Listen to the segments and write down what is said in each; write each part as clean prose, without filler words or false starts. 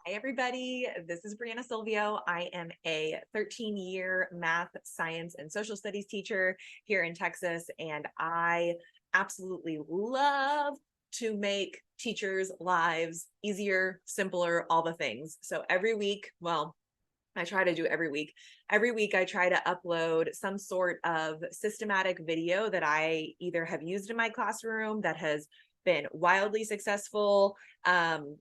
Hi, everybody. This is Brianna Silvio. I am a 13-year math, science, and social studies teacher here in Texas, and I absolutely love to make teachers' lives easier, simpler, all the things. So every week, well, I try to do every week. Every week, I try to upload some sort of systematic video that I either have used in my classroom that has been wildly successful,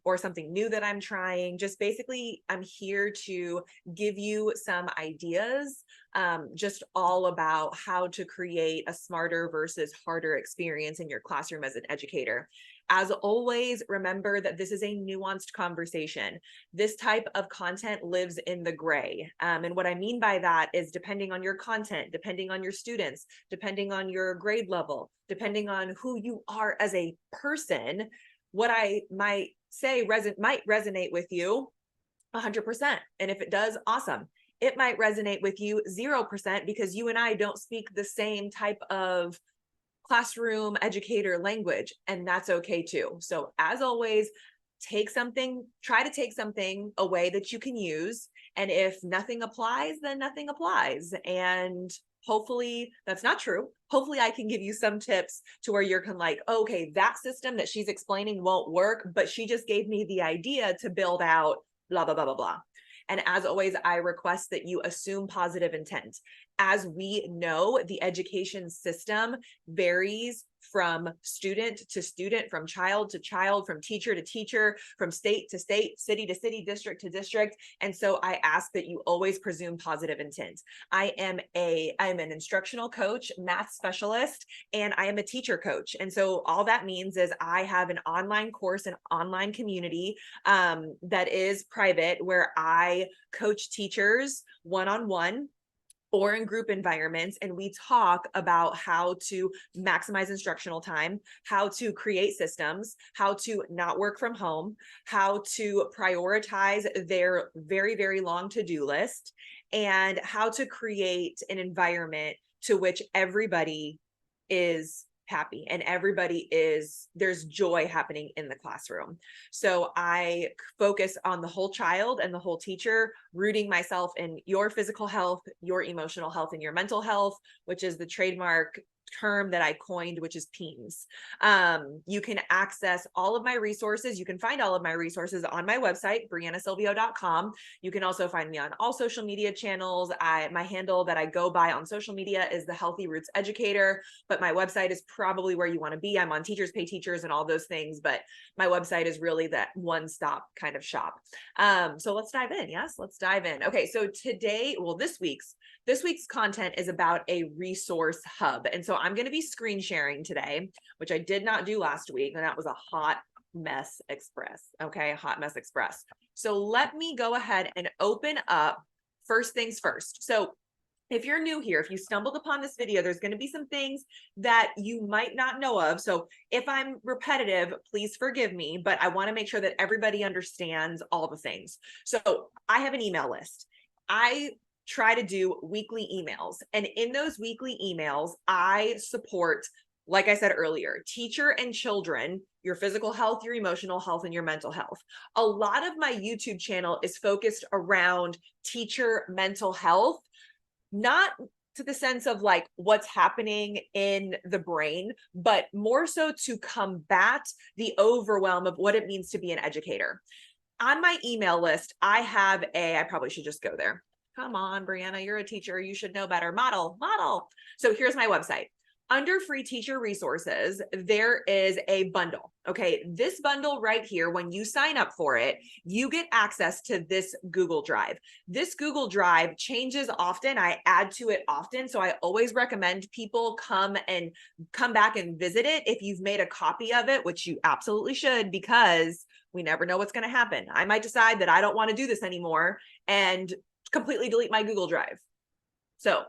or something new that I'm trying. Just basically, I'm here to give you some ideas, just all about how to create a smarter versus harder experience in your classroom as an educator. As always, remember that this is a nuanced conversation. This type of content lives in the gray. And what I mean by that is depending on your content, depending on your students, depending on your grade level, depending on who you are as a person, what I might say might resonate with you 100%. And if it does, awesome. It might resonate with you 0% because you and I don't speak the same type of classroom educator language, and that's okay too. So as always, try to take something away that you can use. And if nothing applies, then nothing applies. And hopefully that's not true. Hopefully I can give you some tips to where you're like, okay, that system that she's explaining won't work, but she just gave me the idea to build out blah, blah, blah, blah, blah. And as always, I request that you assume positive intent. As we know, the education system varies from student to student, from child to child, from teacher to teacher, from state to state, city to city, district to district. And so I ask that you always presume positive intent. I'm an instructional coach, math specialist, and I am a teacher coach. And so all that means is I have an online course, an online community that is private, where I coach teachers one-on-one or in group environments, and we talk about how to maximize instructional time, how to create systems, how to not work from home, how to prioritize their very, very long to-do list, and how to create an environment to which everybody is happy and there's joy happening in the classroom. So I focus on the whole child and the whole teacher, rooting myself in your physical health, your emotional health, and your mental health, which is the trademark term that I coined, which is PEAMS. You can access all of my resources. You can find all of my resources on my website, briannasilvio.com. You can also find me on all social media channels. My handle that I go by on social media is the Healthy Roots Educator, but my website is probably where you want to be. I'm on Teachers Pay Teachers and all those things, but my website is really that one-stop kind of shop. So let's dive in. Yes, let's dive in. Okay, so this week's content is about a resource hub. And so I'm going to be screen sharing today, which I did not do last week. And that was a hot mess express. Okay, hot mess express. So let me go ahead and open up first things first. So if you're new here, if you stumbled upon this video, there's going to be some things that you might not know of. So if I'm repetitive, please forgive me, but I want to make sure that everybody understands all the things. So I have an email list. I try to do weekly emails. And in those weekly emails, I support, like I said earlier, teacher and children, your physical health, your emotional health, and your mental health. A lot of my YouTube channel is focused around teacher mental health, not to the sense of like what's happening in the brain, but more so to combat the overwhelm of what it means to be an educator. On my email list, I probably should just go there. Come on, Brianna, you're a teacher. You should know better. Model. So here's my website. Under free teacher resources, there is a bundle. Okay, this bundle right here, when you sign up for it, you get access to this Google Drive. This Google Drive changes often. I add to it often. So I always recommend people come back and visit it if you've made a copy of it, which you absolutely should, because we never know what's going to happen. I might decide that I don't want to do this anymore and completely delete my Google Drive. So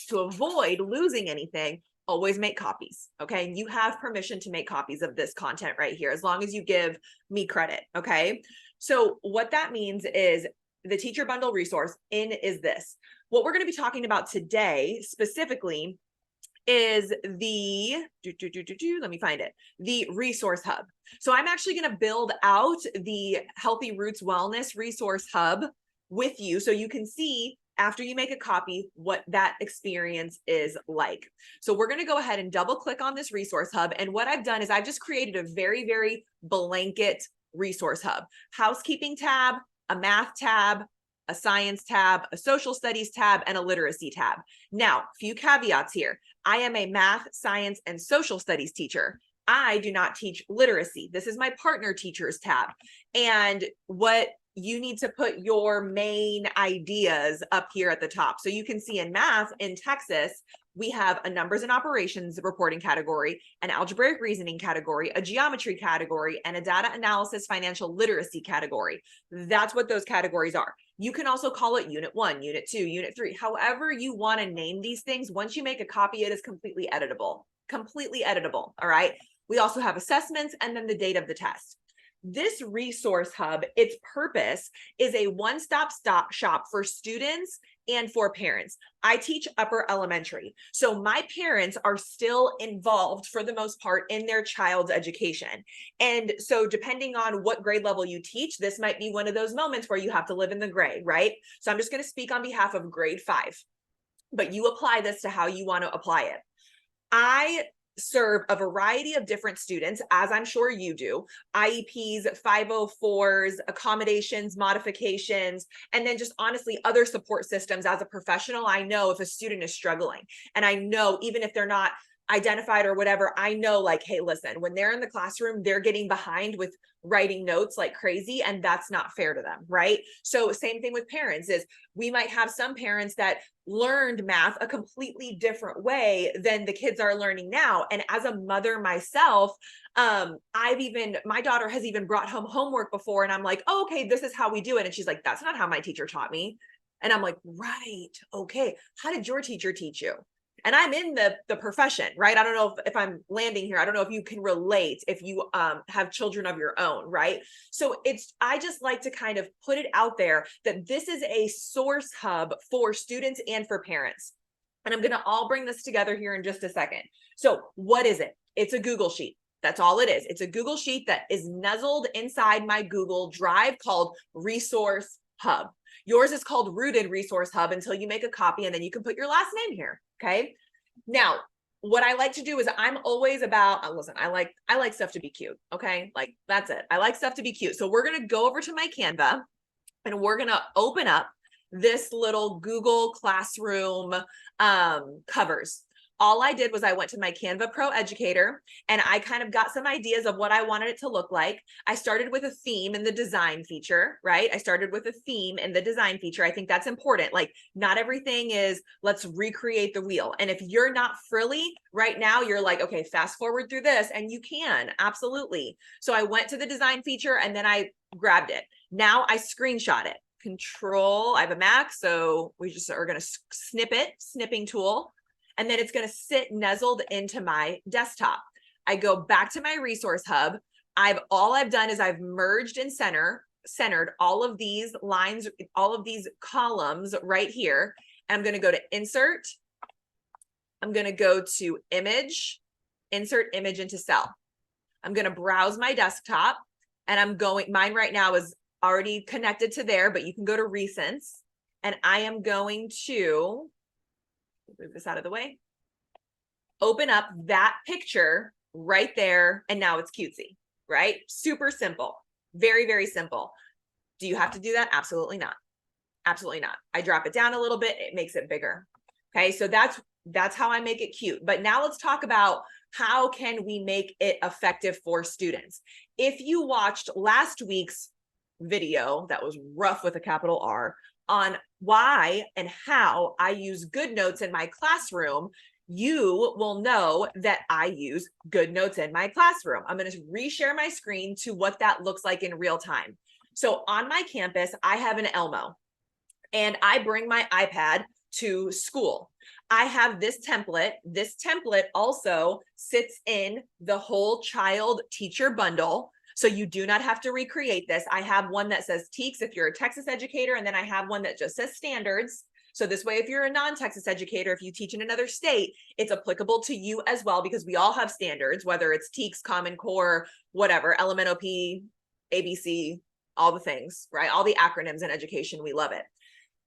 to avoid losing anything, always make copies. Okay. You have permission to make copies of this content right here, as long as you give me credit. Okay. So what that means is the teacher bundle resource is this. What we're going to be talking about today specifically is the, let me find it, the resource hub. So I'm actually going to build out the Healthy Roots Wellness Resource Hub with you so you can see after you make a copy what that experience is like. So we're going to go ahead and double click on this resource hub. And what I've done is I've just created a very, very blanket resource hub. Housekeeping tab, a math tab, a science tab, a social studies tab, and a literacy tab. Now, few caveats here. I am a math, science, and social studies teacher. I do not teach literacy. This is my partner teachers tab. And what you need to put your main ideas up here at the top. So you can see in math in Texas, we have a numbers and operations reporting category, an algebraic reasoning category, a geometry category, and a data analysis financial literacy category. That's what those categories are. You can also call it Unit 1, Unit 2, Unit 3, however you want to name these things. Once you make a copy, it is completely editable, all right? We also have assessments and then the date of the test. This resource hub, its purpose is a one-stop shop for students and for parents. I teach upper elementary, so my parents are still involved for the most part in their child's education. And so depending on what grade level you teach, this might be one of those moments where you have to live in the gray, right? So I'm just going to speak on behalf of grade 5, but you apply this to how you want to apply it. I serve a variety of different students, as I'm sure you do, IEPs, 504s, accommodations, modifications, and then just honestly other support systems. As a professional, I know if a student is struggling, and I know even if they're not identified or whatever, I know like, hey, listen, when they're in the classroom, they're getting behind with writing notes like crazy, and that's not fair to them, right? So same thing with parents is we might have some parents that learned math a completely different way than the kids are learning now. And as a mother myself, my daughter has even brought home homework before, and I'm like, oh, okay, this is how we do it. And she's like, that's not how my teacher taught me. And I'm like, right, okay, how did your teacher teach you? And I'm in the profession, right? I don't know if I'm landing here. I don't know if you can relate if you have children of your own, right? So I just like to kind of put it out there that this is a source hub for students and for parents. And I'm going to all bring this together here in just a second. So what is it? It's a Google Sheet. That's all it is. It's a Google Sheet that is nuzzled inside my Google Drive called Resource Hub. Yours is called Rooted Resource Hub until you make a copy, and then you can put your last name here. Okay. Now, what I like to do is I'm always about, listen, I like stuff to be cute. Okay. Like that's it. I like stuff to be cute. So we're going to go over to my Canva and we're going to open up this little Google Classroom covers. All I did was I went to my Canva Pro Educator and I kind of got some ideas of what I wanted it to look like. I started with a theme in the design feature, right? I started with a theme in the design feature. I think that's important. Like not everything is let's recreate the wheel. And if you're not frilly right now, you're like, okay, fast forward through this, and you can absolutely. So I went to the design feature and then I grabbed it. Now I screenshot it. Control, I have a Mac, so we just are going to snipping tool. And then it's going to sit nuzzled into my desktop. I go back to my resource hub. All I've done is I've merged and centered all of these lines, all of these columns right here. And I'm going to go to insert. I'm going to go to image, insert image into cell. I'm going to browse my desktop, and mine right now is already connected to there, but you can go to recents, and I am going to move this out of the way, open up that picture right there. And now it's cutesy, right? Super simple, very, very simple. Do you have to do that? Absolutely not. Absolutely not. I drop it down a little bit. It makes it bigger. Okay. So that's how I make it cute. But now let's talk about how can we make it effective for students? If you watched last week's video that was rough with a capital R on why and how I use GoodNotes in my classroom, you will know that I use GoodNotes in my classroom. I'm going to reshare my screen to what that looks like in real time. So on my campus, I have an Elmo, and I bring my iPad to school. I have this template. This template also sits in the whole child teacher bundle. So you do not have to recreate this. I have one that says TEKS if you're a Texas educator, and then I have one that just says standards. So this way, if you're a non-Texas educator, if you teach in another state, it's applicable to you as well, because we all have standards, whether it's TEKS, Common Core, whatever, LMNOP, ABC, all the things, right? All the acronyms in education, we love it.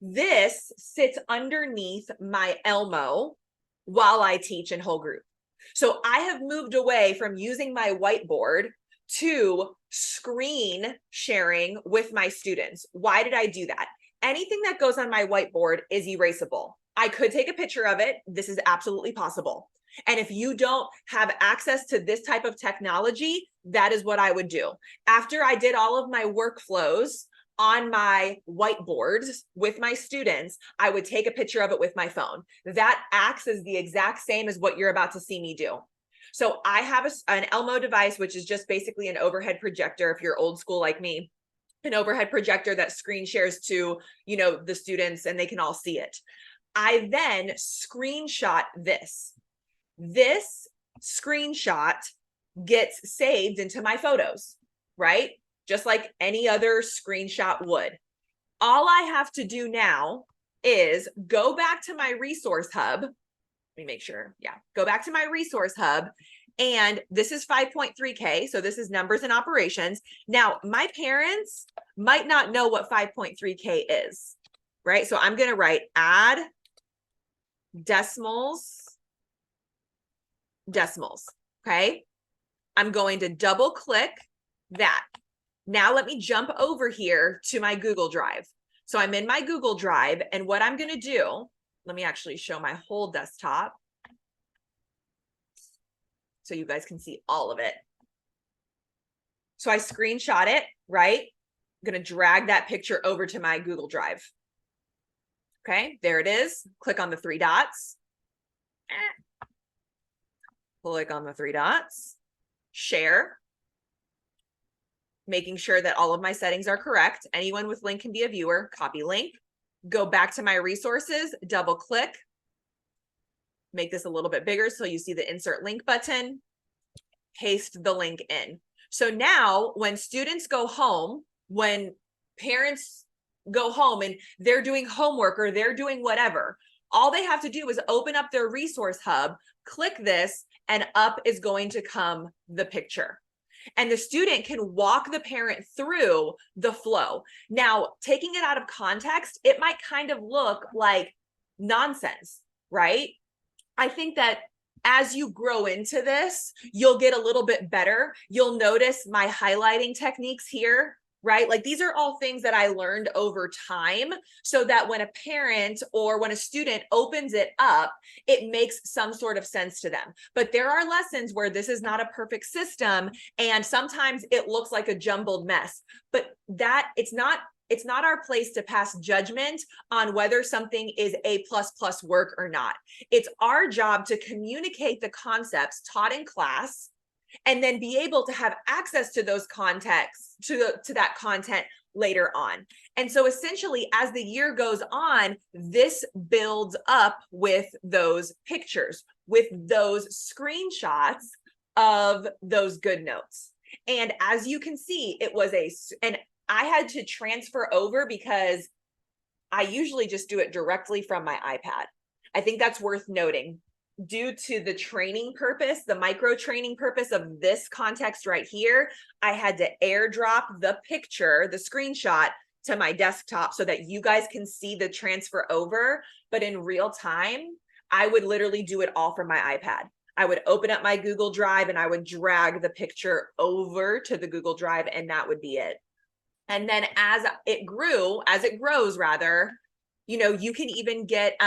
This sits underneath my Elmo while I teach in whole group. So I have moved away from using my whiteboard to screen sharing with my students. Why did I do that? Anything that goes on my whiteboard is erasable. I could take a picture of it. This is absolutely possible. And if you don't have access to this type of technology, that is what I would do. After I did all of my workflows on my whiteboards with my students, I would take a picture of it with my phone. That acts as the exact same as what you're about to see me do. So I have an Elmo device, which is just basically an overhead projector. If you're old school like me, an overhead projector that screen shares to, the students, and they can all see it. I then screenshot this. This screenshot gets saved into my photos, right? Just like any other screenshot would. All I have to do now is go back to my resource hub. Let me make sure. Yeah, go back to my resource hub. And this is 5.3K. So this is numbers and operations. Now, my parents might not know what 5.3K is, right? So I'm going to write add decimals. Okay. I'm going to double click that. Now let me jump over here to my Google Drive. So I'm in my Google Drive, and what I'm going to do, let me actually show my whole desktop so you guys can see all of it. So I screenshot it, right? I'm going to drag that picture over to my Google Drive. Okay, there it is. Click on the three dots. Click on the three dots. Share. Making sure that all of my settings are correct. Anyone with link can be a viewer. Copy link. Go back to my resources. Double click. Make this a little bit bigger so you see the insert link button. Paste the link in. So now when students go home, when parents go home and they're doing homework or they're doing whatever, all they have to do is open up their resource hub, click this, and up is going to come the picture. And the student can walk the parent through the flow. Now, taking it out of context, it might kind of look like nonsense, right? I think that as you grow into this, you'll get a little bit better. You'll notice my highlighting techniques here, right? Like these are all things that I learned over time so that when a parent or when a student opens it up, it makes some sort of sense to them. But there are lessons where this is not a perfect system and sometimes it looks like a jumbled mess, but that it's not our place to pass judgment on whether something is A++ work or not. It's our job to communicate the concepts taught in class and then be able to have access to those contexts, to that content later on. And so essentially, as the year goes on, this builds up with those pictures, with those screenshots of those good notes. And as you can see, it was and I had to transfer over because I usually just do it directly from my iPad. I think that's worth noting. Due to the training purpose, the micro training purpose of this context right here, I had to airdrop the picture, the screenshot to my desktop so that you guys can see the transfer over. But in real time, I would literally do it all from my iPad. I would open up my Google Drive and I would drag the picture over to the Google Drive, and that would be it. And then as it grows rather, you can even get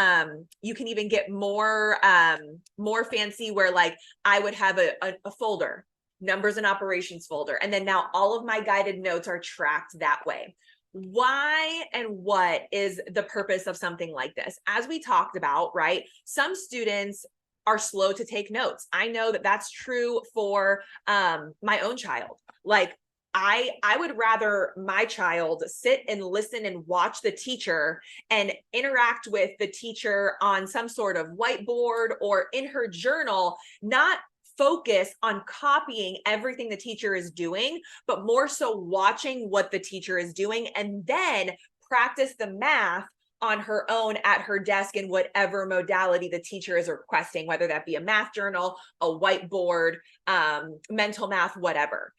more fancy where like I would have a folder, numbers and operations folder. And then now all of my guided notes are tracked that way. Why and what is the purpose of something like this? As we talked about, right? Some students are slow to take notes. I know that that's true for my own child. Like I would rather my child sit and listen and watch the teacher and interact with the teacher on some sort of whiteboard or in her journal, not focus on copying everything the teacher is doing, but more so watching what the teacher is doing and then practice the math on her own at her desk in whatever modality the teacher is requesting, whether that be a math journal, a whiteboard, mental math, whatever.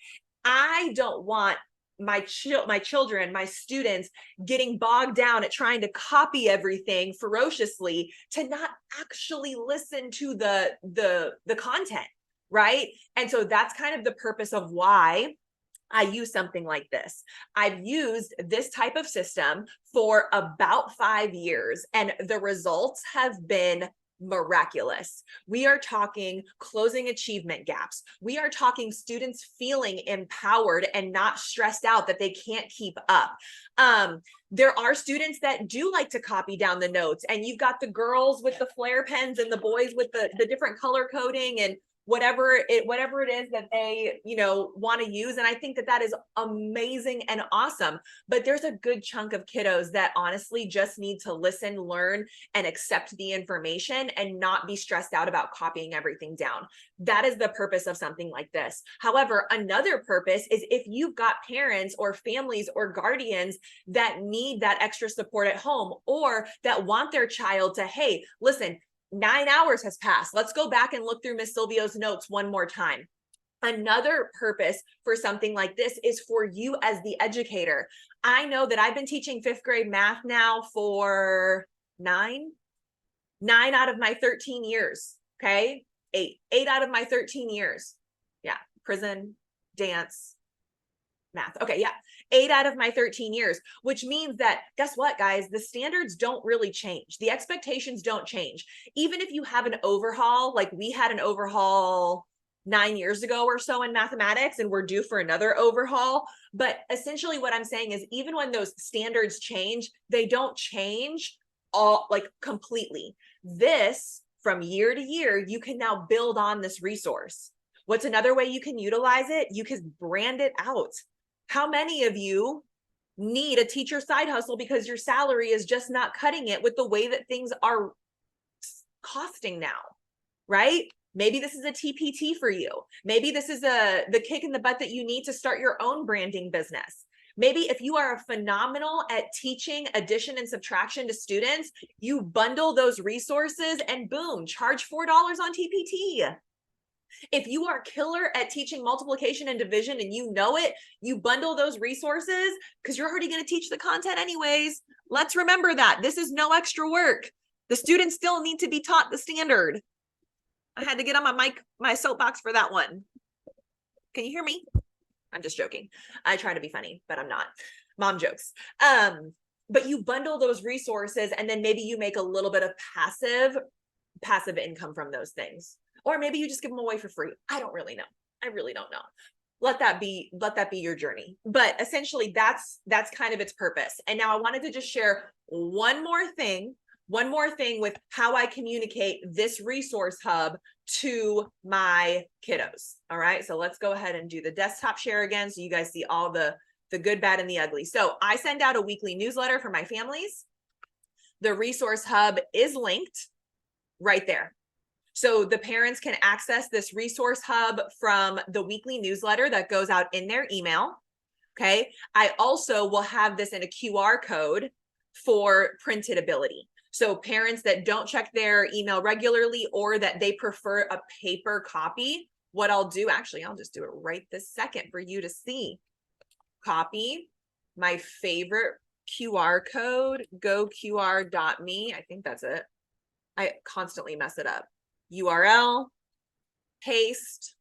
I don't want my children, my students getting bogged down at trying to copy everything ferociously to not actually listen to the content, right? And so that's kind of the purpose of why I use something like this. I've used this type of system for about 5 years, and the results have been miraculous. We are talking closing achievement gaps. We are talking students feeling empowered and not stressed out that they can't keep up. There are students that do like to copy down the notes, and you've got the girls with the flare pens and the boys with the different color coding and whatever it is that they, want to use. And I think that is amazing and awesome. But there's a good chunk of kiddos that honestly just need to listen, learn, and accept the information and not be stressed out about copying everything down. That is the purpose of something like this. However, another purpose is if you've got parents or families or guardians that need that extra support at home, or that want their child to, hey, listen, 9 hours has passed. Let's go back and look through Miss Silvio's notes one more time. Another purpose for something like this is for you as the educator. I know that I've been teaching 5th grade math now for nine out of my 13 years. Okay. Eight out of my 13 years. Yeah. Prison, dance, math. Okay. Yeah. 8 out of my 13 years, which means that, guess what, guys, the standards don't really change. The expectations don't change. Even if you have an overhaul, like we had an overhaul 9 years ago or so in mathematics, and we're due for another overhaul. But essentially what I'm saying is, even when those standards change, they don't change all like completely. This, from year to year, you can now build on this resource. What's another way you can utilize it? You can brand it out. How many of you need a teacher side hustle because your salary is just not cutting it with the way that things are costing now, right? Maybe this is a TPT for you. Maybe this is the kick in the butt that you need to start your own branding business. Maybe if you are phenomenal at teaching addition and subtraction to students, you bundle those resources and boom, charge $4 on TPT. If you are killer at teaching multiplication and division and you know it, you bundle those resources because you're already going to teach the content anyways. Let's remember that. This is no extra work. The students still need to be taught the standard. I had to get on my soapbox for that one. Can you hear me? I'm just joking. I try to be funny, but I'm not. Mom jokes. But you bundle those resources, and then maybe you make a little bit of passive income from those things. Or maybe you just give them away for free. I don't really know. I really don't know. Let that be your journey. But essentially that's kind of its purpose. And now I wanted to just share one more thing with how I communicate this resource hub to my kiddos. All right. So let's go ahead and do the desktop share again, so you guys see all the good, bad, and the ugly. So I send out a weekly newsletter for my families. The resource hub is linked right there. So the parents can access this resource hub from the weekly newsletter that goes out in their email. Okay. I also will have this in a QR code for printed ability. So parents that don't check their email regularly, or that they prefer a paper copy, what I'll do, actually, I'll just do it right this second for you to see. Copy my favorite QR code, goqr.me. I think that's it. I constantly mess it up. URL, paste,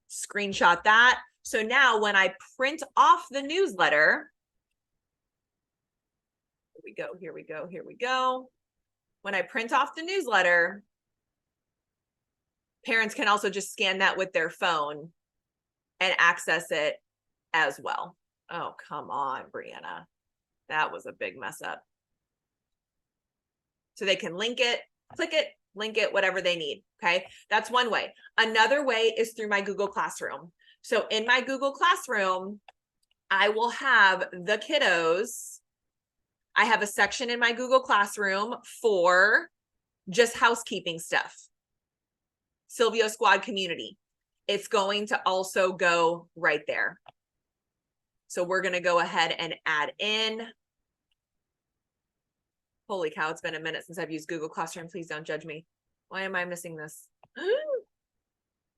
screenshot that. So now when I print off the newsletter, here we go. When I print off the newsletter, parents can also just scan that with their phone and access it as well. Oh, come on, Brianna. That was a big mess up. So they can link it, click it, link it, whatever they need. Okay. That's one way. Another way is through my Google Classroom. So in my Google Classroom, I will have the kiddos. I have a section in my Google Classroom for just housekeeping stuff. Silvio Squad community. It's going to also go right there. So we're going to go ahead and add in Holy cow, it's been a minute since I've used Google Classroom. Please don't judge me. Why am I missing this?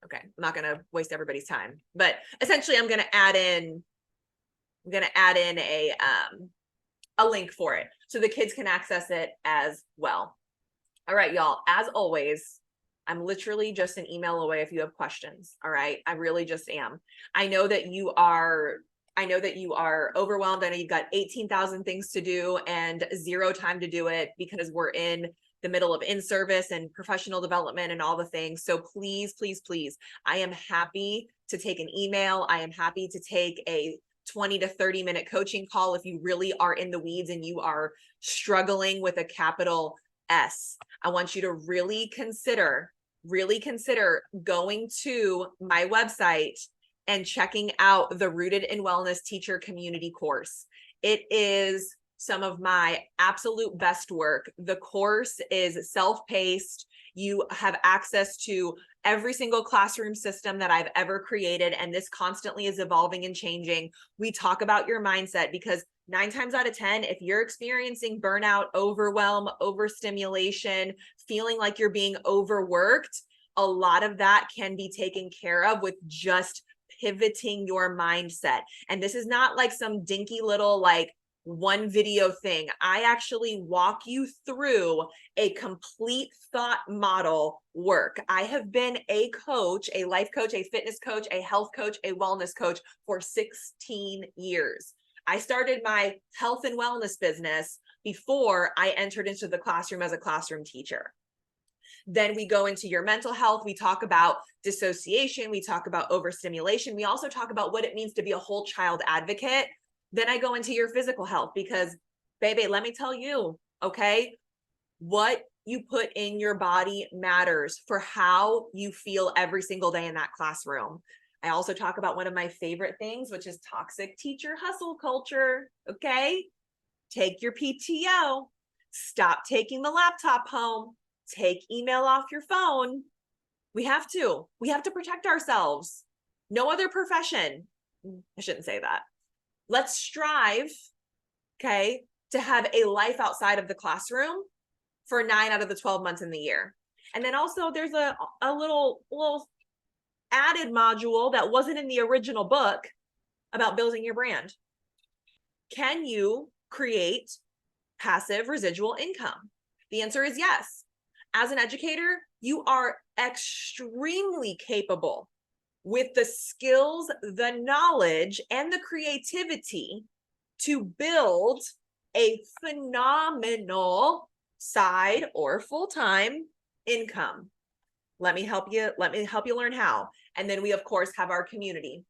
Okay, I'm not gonna waste everybody's time, but essentially I'm gonna add in a link for it so the kids can access it as well. All right, y'all, as always, I'm literally just an email away if you have questions. All right, I really just am. I know that you are overwhelmed. I know you've got 18,000 things to do and zero time to do it because we're in the middle of in-service and professional development and all the things. So please, please, please, I am happy to take an email. I am happy to take a 20 to 30 minute coaching call if you really are in the weeds and you are struggling with a capital S. I want you to really consider going to my website and checking out the Rooted in Wellness Teacher Community course. It is some of my absolute best work. The course is self-paced. You have access to every single classroom system that I've ever created, and this constantly is evolving and changing. We talk about your mindset because 9 times out of 10, if you're experiencing burnout, overwhelm, overstimulation, feeling like you're being overworked, a lot of that can be taken care of with just pivoting your mindset. And this is not like some dinky little like one video thing. I actually walk you through a complete thought model work. I have been a coach, a life coach, a fitness coach, a health coach, a wellness coach for 16 years. I started my health and wellness business before I entered into the classroom as a classroom teacher. Then we go into your mental health. We talk about dissociation. We talk about overstimulation. We also talk about what it means to be a whole child advocate. Then I go into your physical health because, baby, let me tell you, okay, what you put in your body matters for how you feel every single day in that classroom. I also talk about one of my favorite things, which is toxic teacher hustle culture, okay? Take your PTO, stop taking the laptop home, take email off your phone. We have to protect ourselves. No other profession. I shouldn't say that. Let's strive, okay, to have a life outside of the classroom for 9 out of the 12 months in the year. And then also there's a little added module that wasn't in the original book about building your brand. Can you create passive residual income? The answer is yes. As an educator, you are extremely capable with the skills, the knowledge, and the creativity to build a phenomenal side or full-time income. Let me help you learn how. And then we, of course, have our community.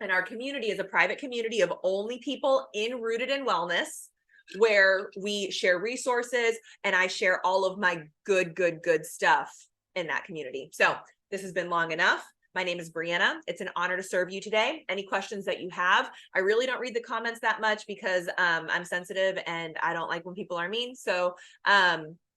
And our community is a private community of only people Rooted in Wellness, where we share resources and I share all of my good stuff in that community. So this has been long enough. My name is Brianna. It's an honor to serve you today. Any questions that you have? I really don't read the comments that much because I'm sensitive and I don't like when people are mean. So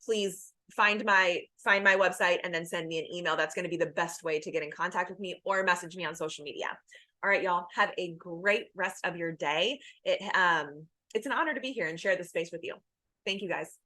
please find my website and then send me an email. That's going to be the best way to get in contact with me, or message me on social media. All right, y'all, have a great rest of your day. It's an honor to be here and share this space with you. Thank you, guys.